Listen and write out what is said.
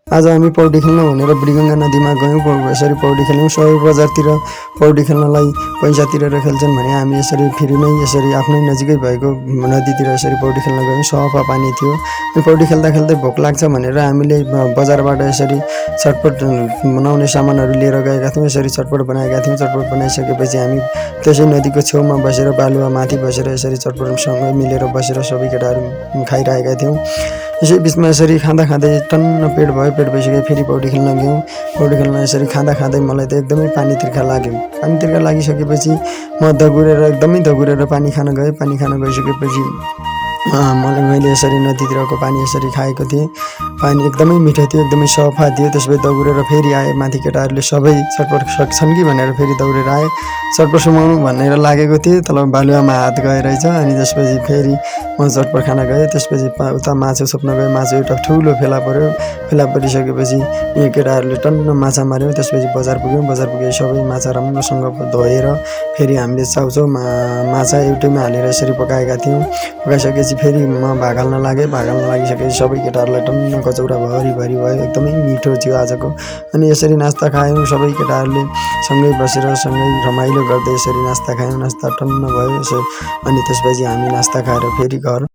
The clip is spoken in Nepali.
आज हामी पौडी खेल्न भनेर बुढीगङ्गा नदीमा गयौँ। यसरी पौडी खेल्यौँ। सबै बजारतिर पौडी खेल्नलाई पैसा तिरेर खेल्छन् भने हामी यसरी फ्रीमै यसरी आफ्नै नजिकै भएको नदीतिर यसरी पौडी खेल्न गयौँ। सफा पानी थियो। अनि पौडी खेल्दा खेल्दै भोक लाग्छ भनेर हामीले बजारबाट यसरी चटपट बनाउने सामानहरू लिएर गएका थियौँ। यसरी चटपट बनाएका थियौँ। चटपट बनाइसकेपछि हामी त्यसै नदीको छेउमा बसेर बालुवा माथि बसेर यसरी चटपटसँगै मिलेर बसेर सबै केटाहरू खाइरहेका थियौँ। यसै बिचमा यसरी खाँदा खाँदै टन्न पेट भयो। पेट भइसके फेरि पौडी खेल्न गयौँ। पौडी खेल्न यसरी खाँदा खाँदै मलाई त एकदमै पानी तिर्खा लाग्यो। पानी तिर्खा लागिसकेपछि म एकदमै दगुरेर पानी खान गएँ। पानी खान गइसकेपछि मैले यसरी नदीतिरको पानी यसरी खाएको थिएँ। पानी एकदमै मिठो थियो, एकदमै सफा थियो। त्यसपछि दौडेर फेरि आएँ। माथि केटाहरूले सबै चटपट सक्छन् कि भनेर फेरि दौडेर आएँ। चटपट सुमाउनु भनेर लागेको थिएँ, तल बालुवामा हात गए रहेछ। अनि त्यसपछि फेरि म चटपट खान गएँ। त्यसपछि उता माछा छोप्न गएँ। माछा एउटा ठुलो फेला पऱ्यो। फेला परिसकेपछि यी केटाहरूले टन्न माछा माऱ्यौँ। त्यसपछि बजार पुग्यौँ। बजार पुगे सबै माछा राम्रोसँग धोएर फेरि हामीले चाउचाउ माछा एउटैमा हालेर यसरी पकाएका थियौँ। पकाइसकेपछि फेरि म भाग हाल्न लागेँ। भाग हाल्न लागिसकेपछि सबै केटाहरूलाई टन्न कचौरा भरिभरि भयो। एकदमै मिठो थियो आजको। अनि यसरी नास्ता खायौँ। सबै केटाहरूले सँगै बसेर सँगै रमाइलो गर्दै यसरी नास्ता खायौँ। नास्ता टन्न भयो। अनि त्यसपछि हामी नास्ता खाएर फेरि घर